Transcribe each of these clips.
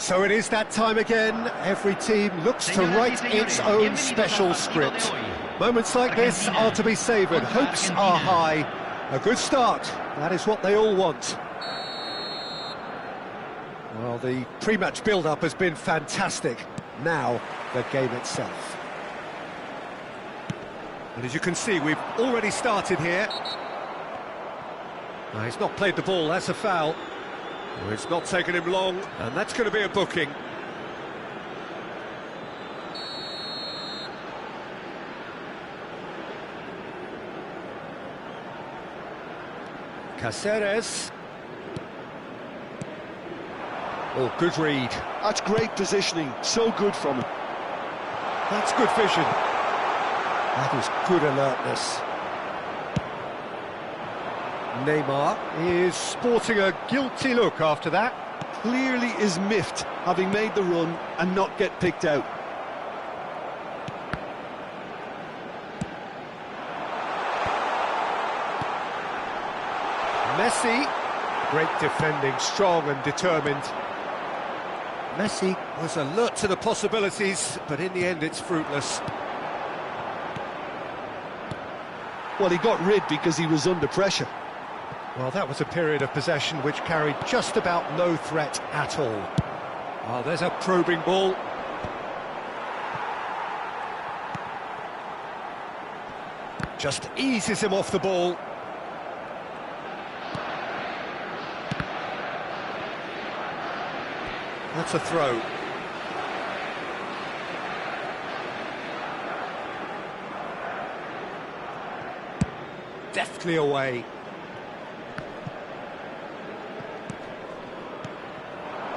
So it is that time again. Every team looks to write its own special script. Moments like this are to be savoured. Hopes are high. A good start. That is what they all want. Well, the pre-match build-up has been fantastic. Now, the game itself. And as you can see, we've already started here. Now, he's not played the ball, that's a foul. Well, it's not taken him long, and that's going to be a booking. Cáceres. Oh, good read. That's great positioning, so good from him. That's good vision. That is good alertness. Neymar is sporting a guilty look after that. Clearly is miffed, having made the run and not get picked out. Messi, great defending, strong and determined. Messi was alert to the possibilities, but in the end it's fruitless. Well, he got rid because he was under pressure. Well, that was a period of possession which carried just about no threat at all. Well, there's a probing ball. Just eases him off the ball. That's a throw. Deftly away.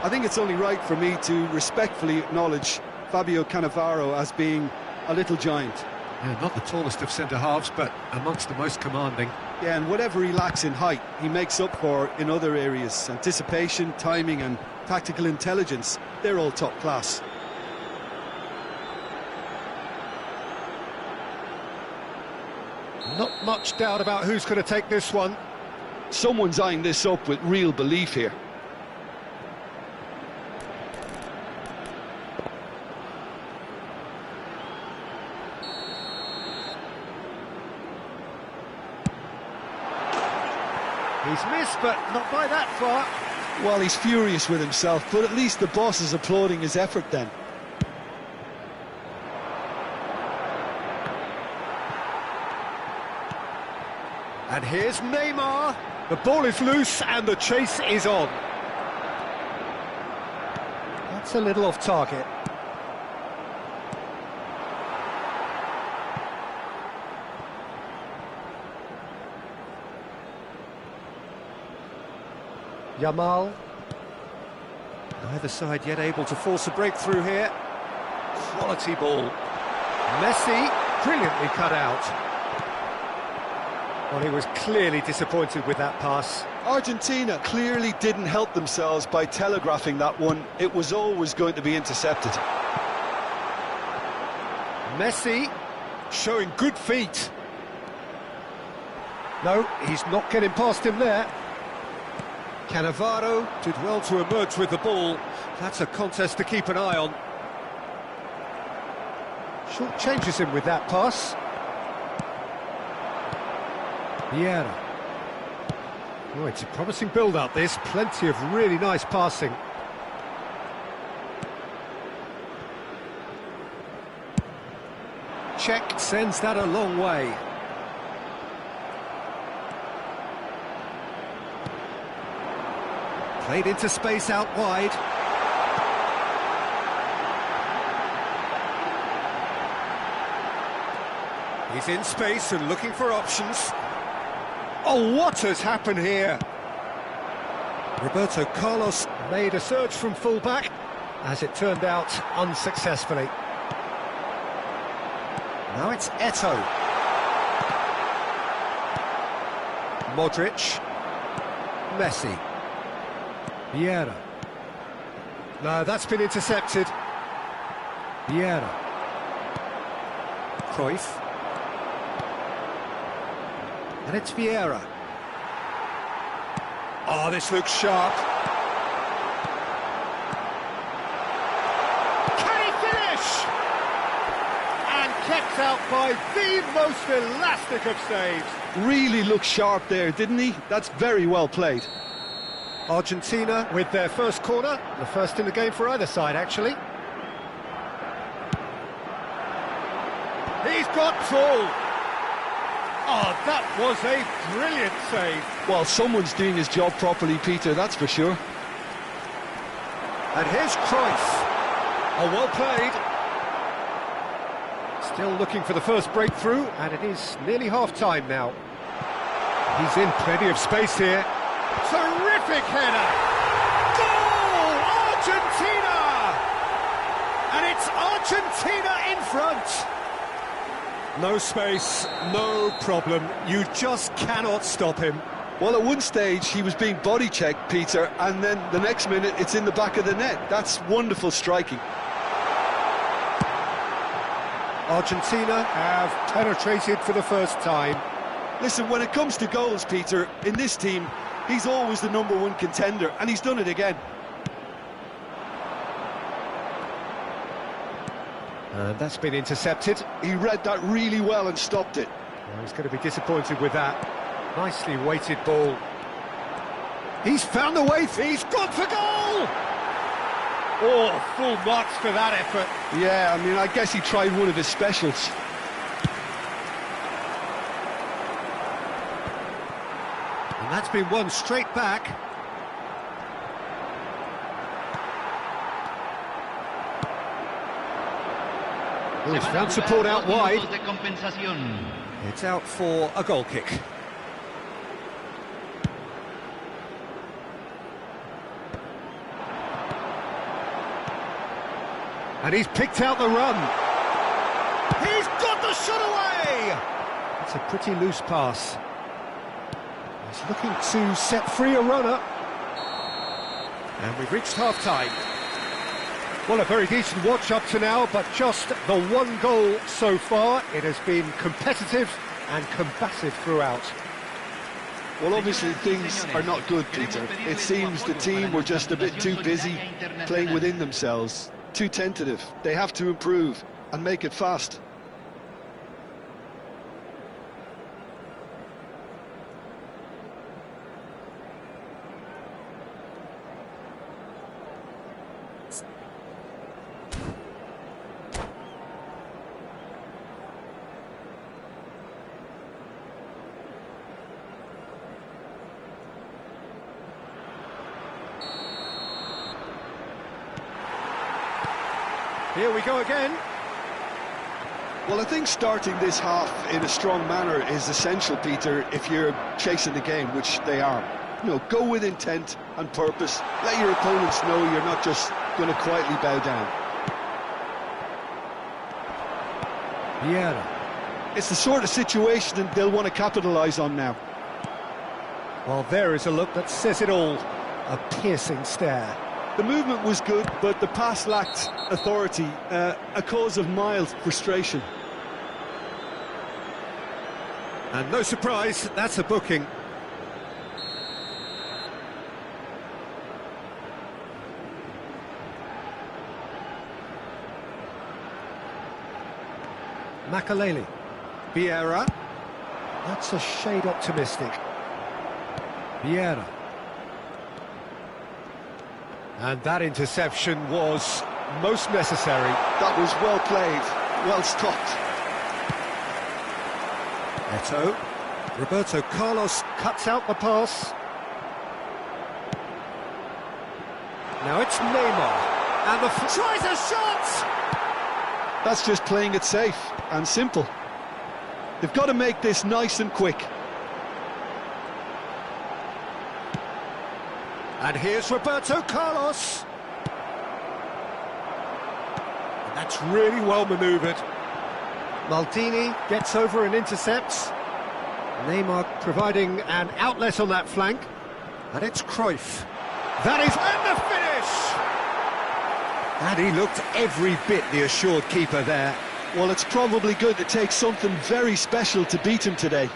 I think it's only right for me to respectfully acknowledge Fabio Cannavaro as being a little giant. Yeah, not the tallest of centre-halves, but amongst the most commanding. Yeah, and whatever he lacks in height, he makes up for in other areas. Anticipation, timing and tactical intelligence, they're all top class. Not much doubt about who's going to take this one. Someone's eyeing this up with real belief here. He's missed, but not by that far. Well, he's furious with himself, but at least the boss is applauding his effort then. And here's Neymar. The ball is loose and the chase is on. That's a little off target. Yamal. Neither side yet able to force a breakthrough here. Quality ball. Messi, brilliantly cut out. Well, he was clearly disappointed with that pass. Argentina clearly didn't help themselves by telegraphing that one. It was always going to be intercepted. Messi showing good feet. No, he's not getting past him there. Cannavaro did well to emerge with the ball. That's a contest to keep an eye on. Short changes him with that pass. Vieira. Oh, it's a promising build-up, this. Plenty of really nice passing. Check sends that a long way. Played into space out wide. He's in space and looking for options. Oh, what has happened here? Roberto Carlos made a surge from full-back, as it turned out, unsuccessfully. Now it's Eto'o. Modric. Messi. Vieira. No, that's been intercepted. Vieira. Cruyff. And it's Vieira. Oh, this looks sharp. Can he finish? And kept out by the most elastic of saves. Really looked sharp there, didn't he? That's very well played. Argentina with their first corner, the first in the game for either side, actually. He's got tall. Oh, that was a brilliant save. Well, someone's doing his job properly, Peter, that's for sure. And here's Cruyff. Oh, well played. Still looking for the first breakthrough, and it is nearly half-time now. He's in plenty of space here. Terrific header! Goal! Argentina! And it's Argentina in front! No space, no problem. You just cannot stop him. Well, at one stage he was being body-checked, Peter, and then the next minute it's in the back of the net. That's wonderful striking. Argentina have penetrated for the first time. Listen, when it comes to goals, Peter, in this team, he's always the #1 contender, and he's done it again. And that's been intercepted. He read that really well and stopped it. Well, he's going to be disappointed with that. Nicely weighted ball. He's found the way, he's gone for goal! Oh, full marks for that effort. Yeah, I mean, I guess he tried one of his specials. And that's been won straight back. Oh, he's found support out wide. It's out for a goal kick. And he's picked out the run. He's got the shot away! It's a pretty loose pass. He's looking to set free a runner. And we've reached half-time. Well, a very decent watch up to now, but just the one goal so far. It has been competitive and combative throughout. Well, obviously things are not good, Peter. It seems the team were just a bit too busy playing within themselves, too tentative. They have to improve and make it fast. Here we go again. Well, I think starting this half in a strong manner is essential, Peter, if you're chasing the game, which they are. You know, go with intent and purpose. Let your opponents know you're not just going to quietly bow down. Vieira. It's the sort of situation that they'll want to capitalise on now. Well, there is a look that says it all. A piercing stare. The movement was good, but the pass lacked authority, a cause of mild frustration. And no surprise, that's a booking. Makaleli. Vieira. That's a shade optimistic. Vieira. And that interception was most necessary. That was well played, well stopped. Eto. Roberto Carlos cuts out the pass. Now it's Neymar. And tries a shot! That's just playing it safe and simple. They've got to make this nice and quick. And here's Roberto Carlos. And that's really well manoeuvred. Maldini gets over and intercepts. Neymar providing an outlet on that flank. And it's Cruyff. That is, and the finish! And he looked every bit the assured keeper there. Well, it's probably going to take something very special to beat him today.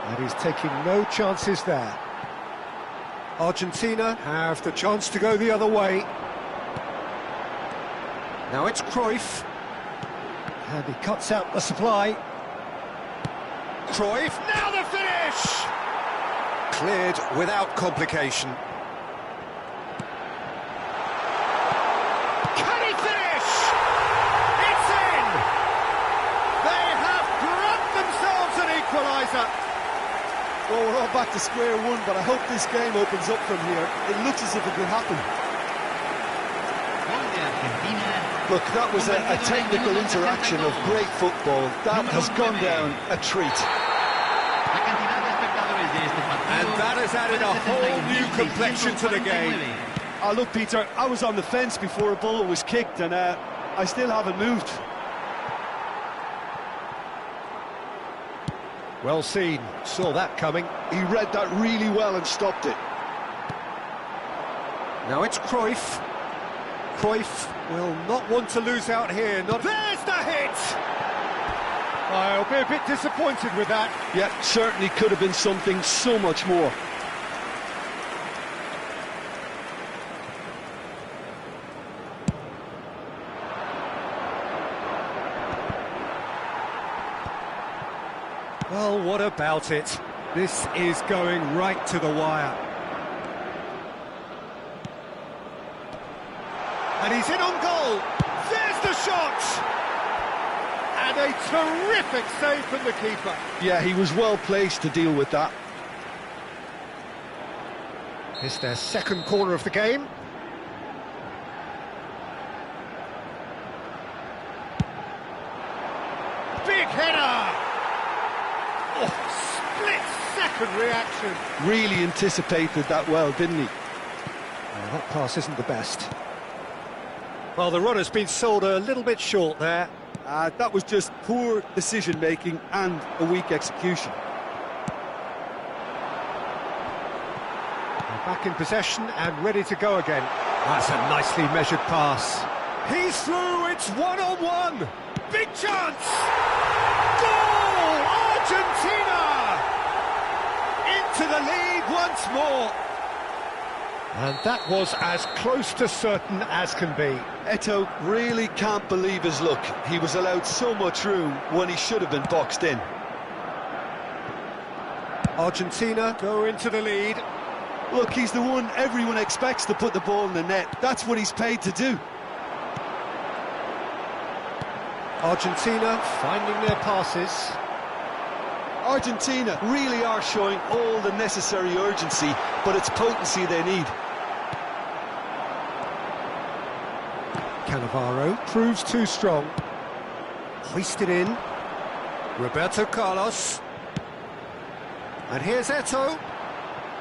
And he's taking no chances there. Argentina have the chance to go the other way. Now it's Cruyff. And he cuts out the supply. Cruyff, now the finish! Cleared without complication. Can he finish? It's in! They have grabbed themselves an equaliser. Well, we're all back to square one, but I hope this game opens up from here. It looks as if it could happen. Look, that was a technical interaction of great football. That has gone down a treat. And that has added a whole new complexion to the game. Look, Peter, I was on the fence before a ball was kicked, and I still haven't moved. Well seen, saw that coming. He read that really well and stopped it. Now it's Cruyff. Cruyff will not want to lose out here. There's the hit! I'll be a bit disappointed with that. Yeah, certainly could have been something so much more. Well, what about it? This is going right to the wire. And he's in on goal. There's the shot! And a terrific save from the keeper. Yeah, he was well placed to deal with that. It's their second corner of the game. Big header! Oh, split-second reaction. Really anticipated that well, didn't he? That pass isn't the best. Well, the run has been sold a little bit short there. That was just poor decision-making and a weak execution. They're back in possession and ready to go again. That's a nicely measured pass. He's through, it's one-on-one! Big chance! Goal! Argentina! Into the lead once more. And that was as close to certain as can be. Eto'o really can't believe his luck. He was allowed so much room when he should have been boxed in. Argentina go into the lead. Look, he's the one everyone expects to put the ball in the net. That's what he's paid to do. Argentina finding their passes. Argentina really are showing all the necessary urgency, but it's potency they need. Cannavaro proves too strong. Hoisted in. Roberto Carlos. And here's Eto'o.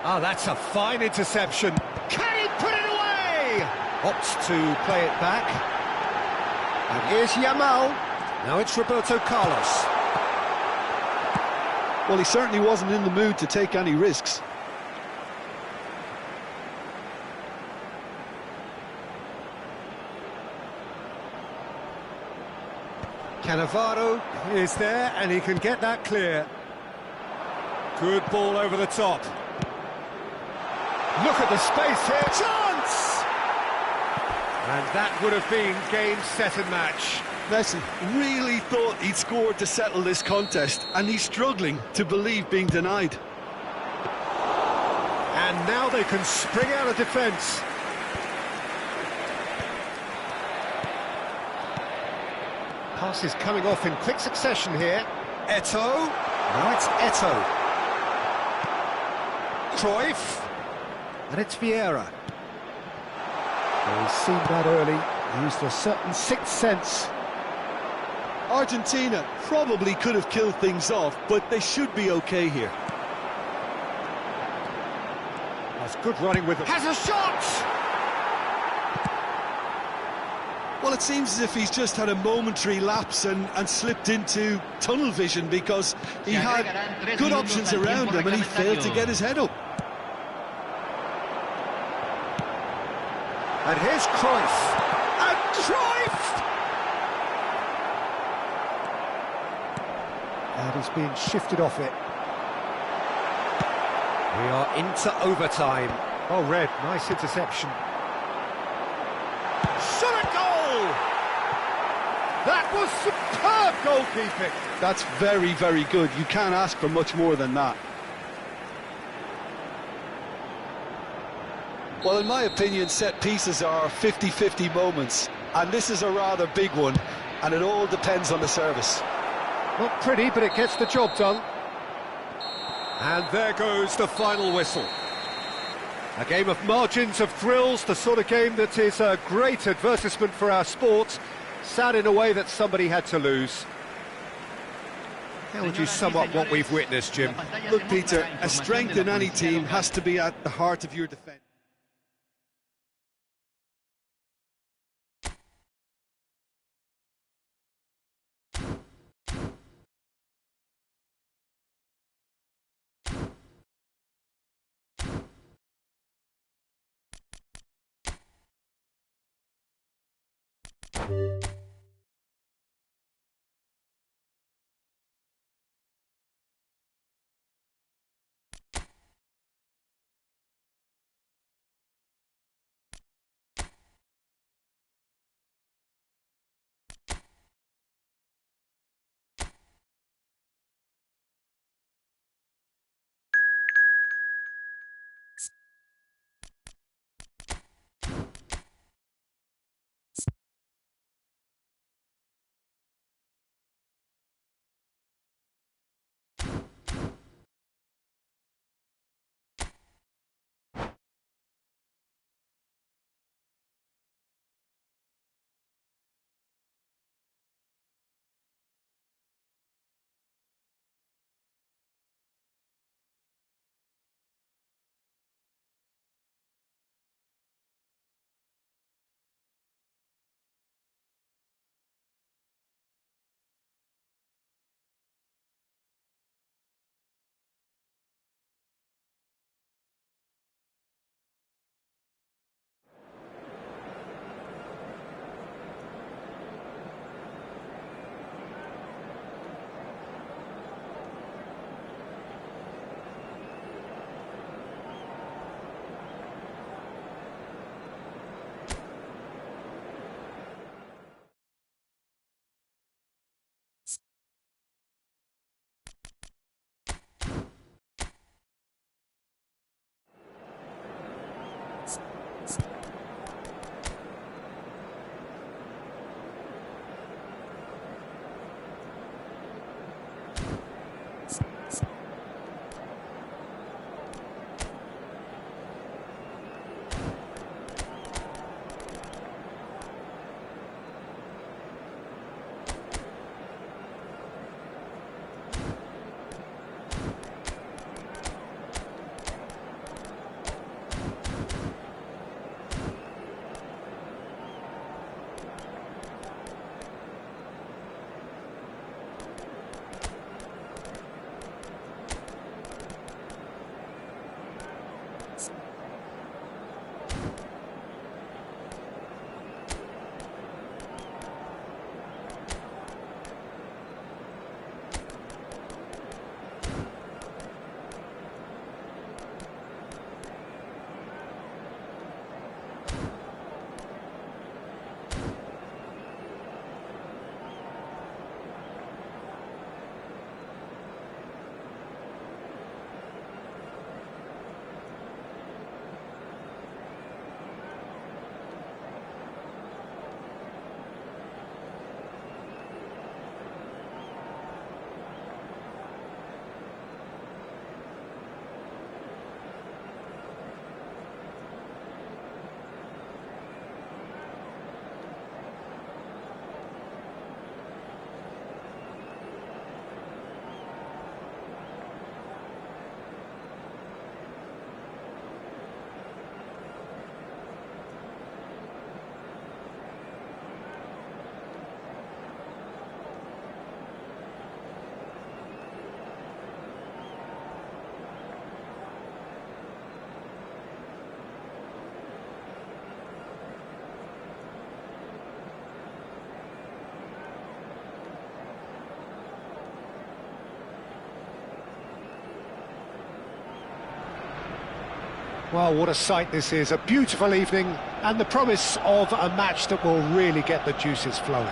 Ah, that's a fine interception. Can he put it away? Opts to play it back. And here's Yamal. Now it's Roberto Carlos. Well, he certainly wasn't in the mood to take any risks. Cannavaro is there and he can get that clear. Good ball over the top. Look at the space here. Chance! And that would have been game, set and match. Messi really thought he'd scored to settle this contest, and he's struggling to believe being denied. And now they can spring out of defence. Pass is coming off in quick succession here. Eto'o. Now it's Eto'o. Cruyff. And it's Vieira. Well, he's seen that early. Used a certain sixth sense. Argentina probably could have killed things off, but they should be okay here. That's good running with them. Has a shot! Well, it seems as if he's just had a momentary lapse and slipped into tunnel vision, because he had good options around him and he failed to get his head up. And here's Cruyff. And Cruyff! And he's being shifted off it. We are into overtime. Oh, Red, nice interception. Shot a goal! That was superb goalkeeping. That's very, very good. You can't ask for much more than that. Well, in my opinion, set pieces are 50-50 moments, and this is a rather big one, and it all depends on the service. Not pretty, but it gets the job done. And there goes the final whistle. A game of margins, of thrills, the sort of game that is a great advertisement for our sport. Sad in a way that somebody had to lose. How would you sum up what we've witnessed, Jim? Look, Peter, a strength in any team has to be at the heart of your defence. Well, what a sight this is, a beautiful evening, and the promise of a match that will really get the juices flowing.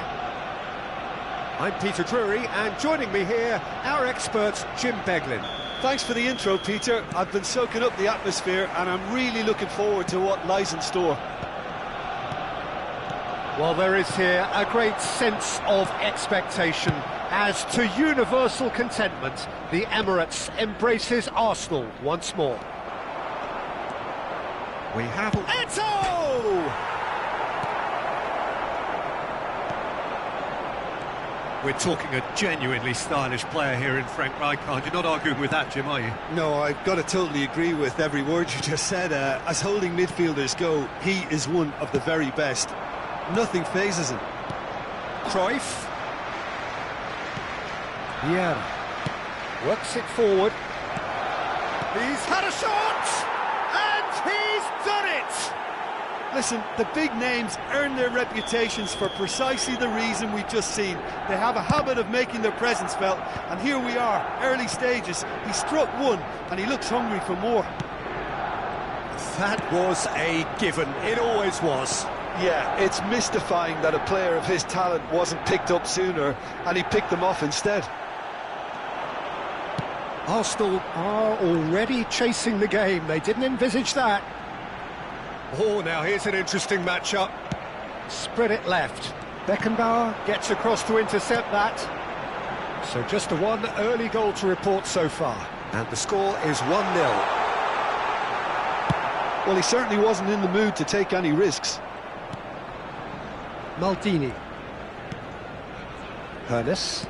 I'm Peter Drury, and joining me here, our expert, Jim Beglin. Thanks for the intro, Peter. I've been soaking up the atmosphere, and I'm really looking forward to what lies in store. Well, there is here a great sense of expectation, as to universal contentment, the Emirates embraces Arsenal once more. We have Eto! We're talking a genuinely stylish player here in Frank Rijkaard. You're not arguing with that, Jim, are you? No, I've got to totally agree with every word you just said. As holding midfielders go, he is one of the very best. Nothing phases him. Cruyff. Vieira works it forward. He's had a shot! And he's done it! Listen, the big names earn their reputations for precisely the reason we've just seen. They have a habit of making their presence felt, and here we are, early stages. He struck one, and he looks hungry for more. That was a given. It always was. Yeah, it's mystifying that a player of his talent wasn't picked up sooner, and he picked them off instead. Arsenal are already chasing the game. They didn't envisage that. Oh, now here's an interesting matchup. Spread it left. Beckenbauer gets across to intercept that. So just a one early goal to report so far. And the score is 1-0. Well, he certainly wasn't in the mood to take any risks. Maldini. Hernes.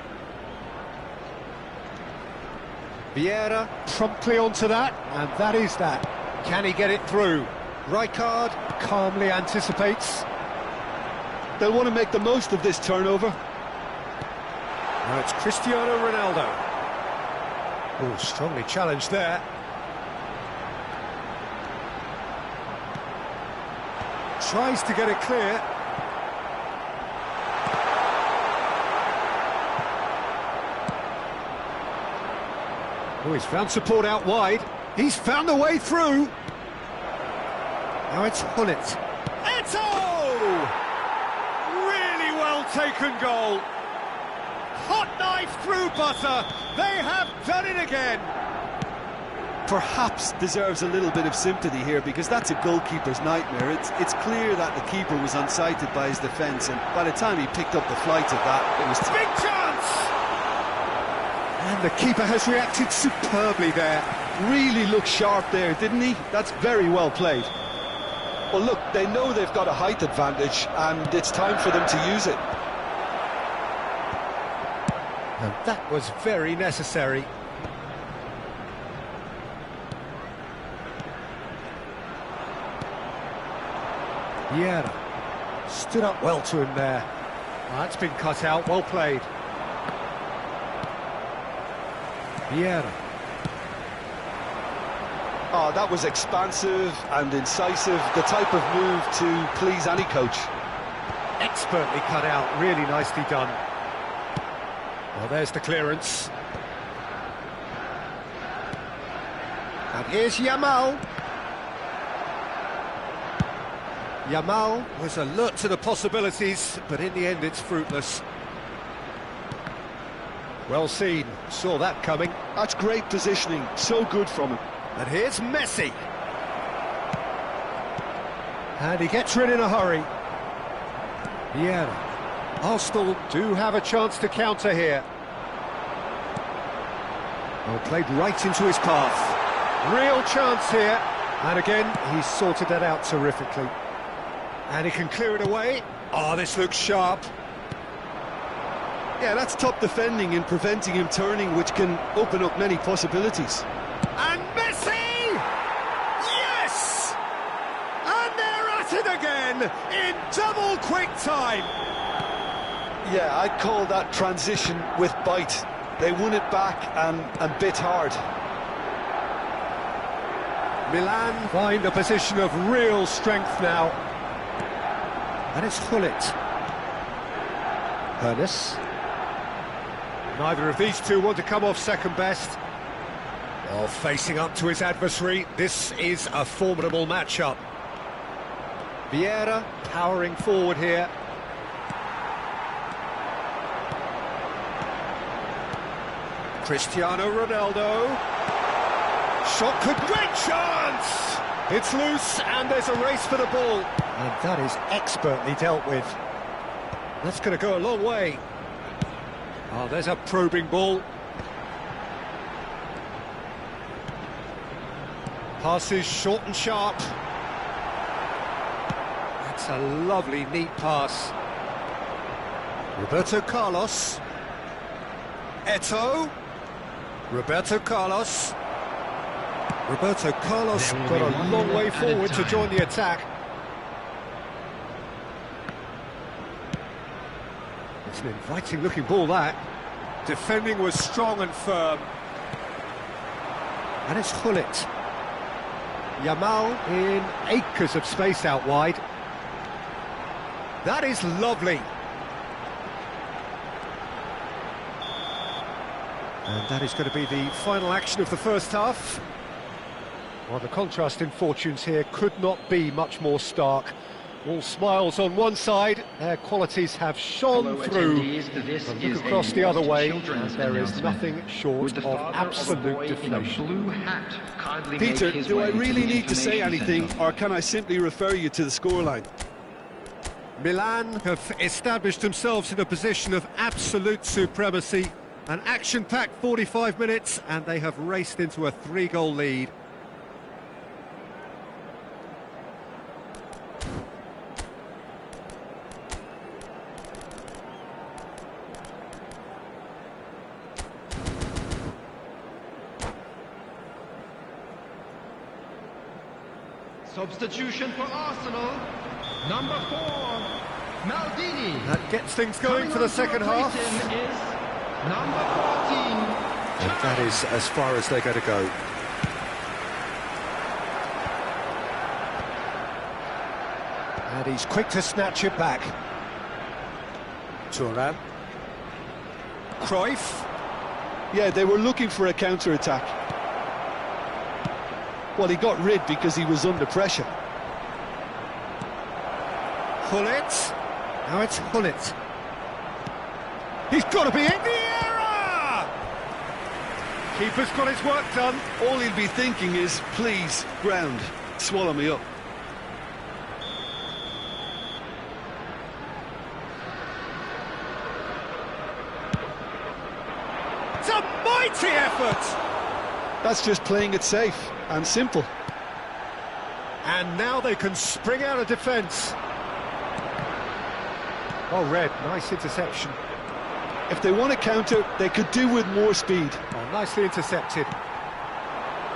Vieira promptly onto that, and that is that. Can he get it through? Rijkaard calmly anticipates. They'll want to make the most of this turnover. Now it's Cristiano Ronaldo. Oh, strongly challenged there. Tries to get it clear. Oh, he's found support out wide. He's found a way through. Now it's Hullet. Eto! Really well taken goal. Hot knife through butter. They have done it again. Perhaps deserves a little bit of sympathy here, because that's a goalkeeper's nightmare. It's clear that the keeper was unsighted by his defence, and by the time he picked up the flight of that, it was... Big chance! And the keeper has reacted superbly there. Really looked sharp there, didn't he? That's very well played. Well, look, they know they've got a height advantage, and it's time for them to use it. And that was very necessary. Vieira stood up well to him there. Well, that's been cut out, well played. Vieira. Oh, that was expansive and incisive, the type of move to please any coach. Expertly cut out, really nicely done. Well, there's the clearance. And here's Yamal. Yamal was alert to the possibilities, but in the end it's fruitless. Well seen, saw that coming. That's great positioning, so good from him. And here's Messi. And he gets rid in a hurry. Vieira. Arsenal do have a chance to counter here. Well, played right into his path. Real chance here. And again, he's sorted that out terrifically. And he can clear it away. Oh, this looks sharp. Yeah, that's top defending and preventing him turning, which can open up many possibilities. And Messi! Yes! And they're at it again in double quick time. Yeah, I'd call that transition with bite. They won it back and bit hard. Milan find a position of real strength now. And it's Hullet. Hernes. Neither of these two want to come off second best. Well, facing up to his adversary, this is a formidable matchup. Vieira powering forward here. Cristiano Ronaldo. Shot could... Great chance! It's loose and there's a race for the ball. And that is expertly dealt with. That's going to go a long way. Oh, there's a probing ball. Passes short and sharp. That's a lovely, neat pass. Roberto Carlos. Eto'o. Roberto Carlos. Roberto Carlos got a long way forward to join the attack. It's an inviting looking ball, that. Defending was strong and firm. And it's Gullit. Yamal in acres of space out wide. That is lovely. And that is going to be the final action of the first half. Well, the contrast in fortunes here could not be much more stark. All smiles on one side, their qualities have shone through. But look across the other way, and there is nothing short of absolute deflation. Peter, do I really need to say anything, or can I simply refer you to the scoreline? Milan have established themselves in a position of absolute supremacy. An action-packed 45 minutes, and they have raced into a 3-goal lead. Substitution for Arsenal, number 4, Maldini. That gets things going for the second half. Is number 14. And that is as far as they're going to go. And he's quick to snatch it back. Thuram. Cruyff. Yeah, they were looking for a counter-attack. Well, he got rid because he was under pressure. Gullit. Now it's Gullit. He's got to be in the error! Keeper's got his work done. All he'll be thinking is, please, ground, swallow me up. It's a mighty effort! That's just playing it safe and simple. And now they can spring out of defence. Oh, Red, nice interception. If they want to counter, they could do with more speed. Oh, nicely intercepted.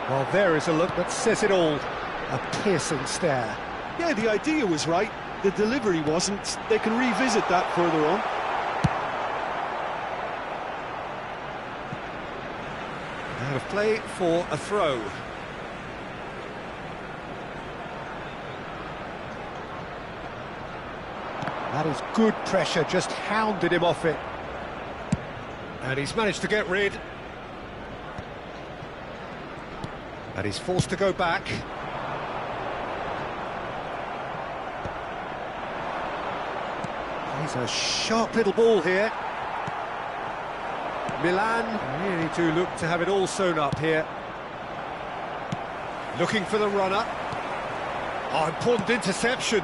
Well, there is a look that says it all. A piercing stare. Yeah, the idea was right. The delivery wasn't. They can revisit that further on. Out of play for a throw. That is good pressure, just hounded him off it. And he's managed to get rid. And he's forced to go back. He's a sharp little ball here. Milan really do look to have it all sewn up here. Looking for the runner. Oh, important interception.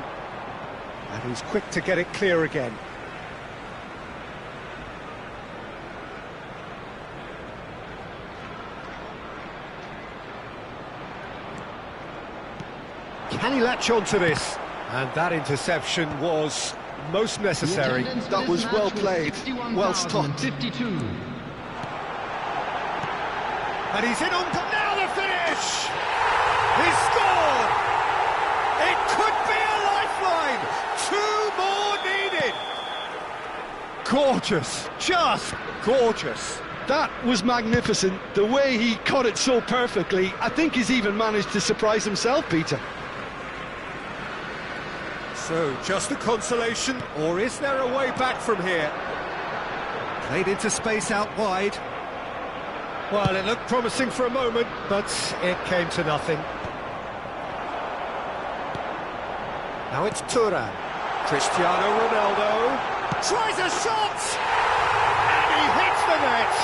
And he's quick to get it clear again. Can he latch on to this? And that interception was most necessary. That was well played, well stopped. 52. And he's in on to now the finish! He scored! It could be a lifeline! 2 more needed! Gorgeous, just gorgeous. That was magnificent. The way he caught it so perfectly, I think he's even managed to surprise himself, Peter. So, just a consolation, or is there a way back from here? Played into space out wide. Well, it looked promising for a moment, but it came to nothing. Now it's Thuram. Cristiano Ronaldo tries a shot! And he hits the net!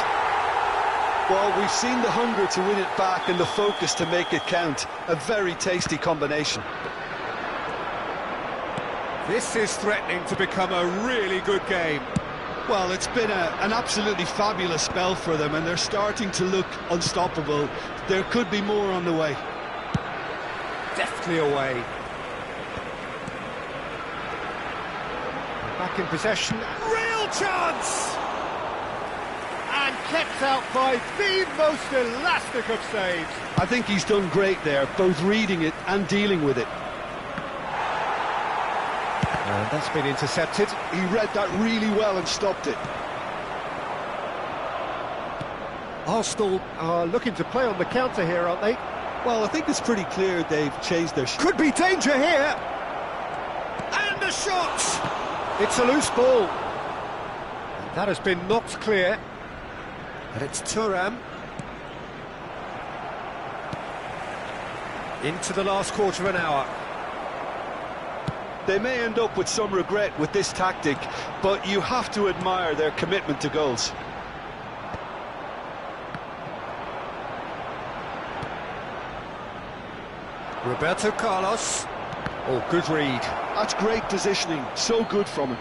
Well, we've seen the hunger to win it back and the focus to make it count. A very tasty combination. This is threatening to become a really good game. Well, it's been an absolutely fabulous spell for them, and they're starting to look unstoppable. There could be more on the way. Deftly away. Back in possession. Real chance! And kept out by the most elastic of saves. I think he's done great there, both reading it and dealing with it. And that's been intercepted. He read that really well and stopped it. Arsenal are looking to play on the counter here, aren't they? Well, I think it's pretty clear they've changed their... Could be danger here! And a shot! It's a loose ball. And that has been knocked clear. And it's Thuram. Into the last quarter of an hour. They may end up with some regret with this tactic, but you have to admire their commitment to goals. Roberto Carlos. Oh, good read. That's great positioning, so good from him.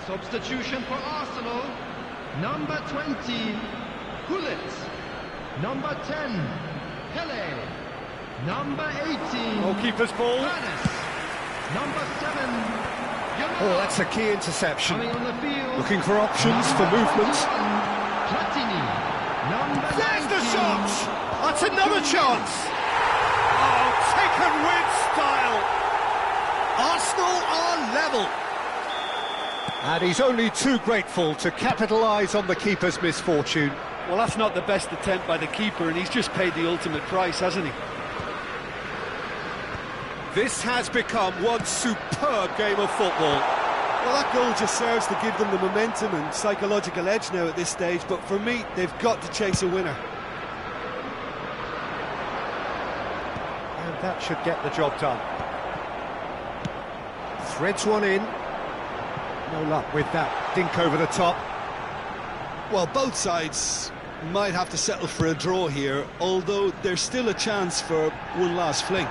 Substitution for Arsenal. Number 20, Gullit. Number 10, Pele. Number 18, Goalkeeper's ball. Ernest. Number 7, Oh, that's a key interception. coming on the field. Looking for options for movement. Platini. Number There's the 19. shot! That's another chance! Oh, taken with style! Arsenal are level. And he's only too grateful to capitalise on the keeper's misfortune. Well, that's not the best attempt by the keeper, and he's just paid the ultimate price, hasn't he? This has become one superb game of football. Well, that goal just serves to give them the momentum and psychological edge now at this stage, but for me, they've got to chase a winner. And that should get the job done. Threads one in. No luck with that dink over the top. Well, both sides might have to settle for a draw here, although there's still a chance for one last fling.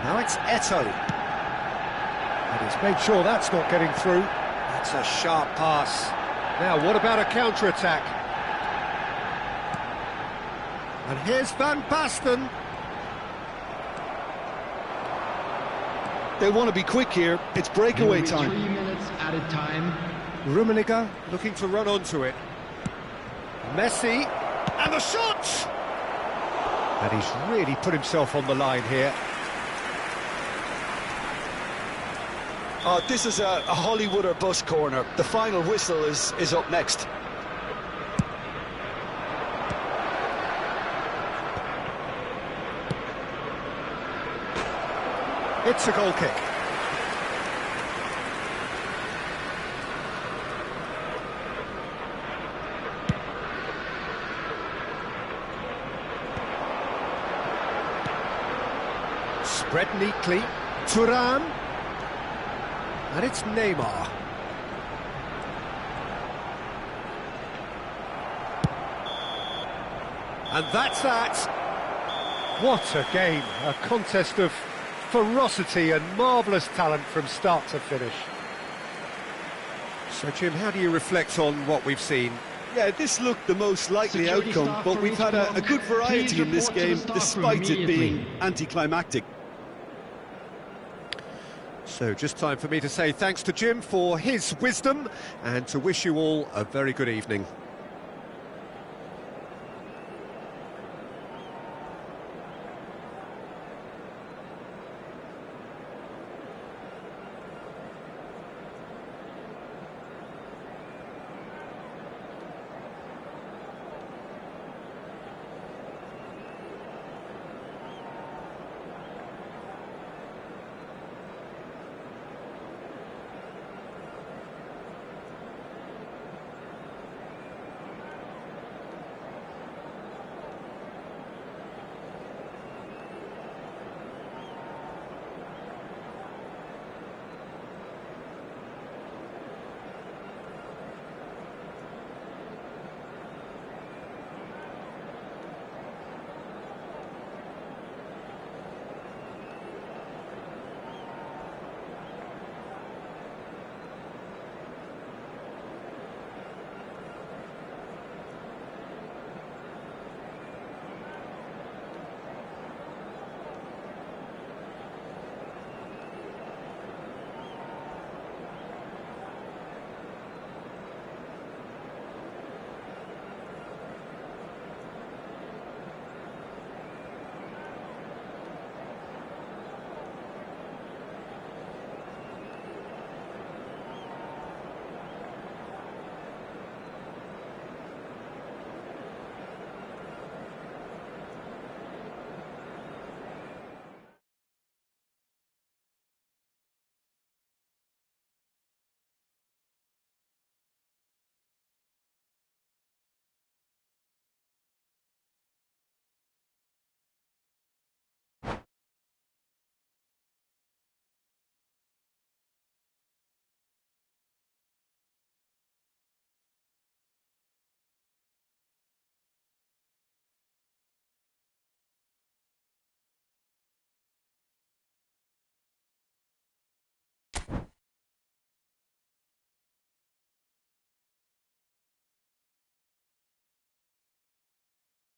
Now it's Eto'o. And he's made sure that's not getting through. That's a sharp pass. Now, what about a counter-attack? And here's Van Basten. They want to be quick here. It's breakaway time. 3 minutes added time. Rummenigge. Looking to run onto it. Messi. And the shot! And he's really put himself on the line here. This is a Hollywood or bust corner. The final whistle is up next. It's a goal kick. Spread neatly. Thuram. And it's Neymar. And that's that. What a game, a contest of ferocity and marvellous talent from start to finish. So, Jim, how do you reflect on what we've seen? Yeah, this looked the most likely Security outcome, staff but for we've had a Efootball. good variety Please in this report to the game, staff despite it being immediately. anticlimactic. So, just time for me to say thanks to Jim for his wisdom and to wish you all a very good evening.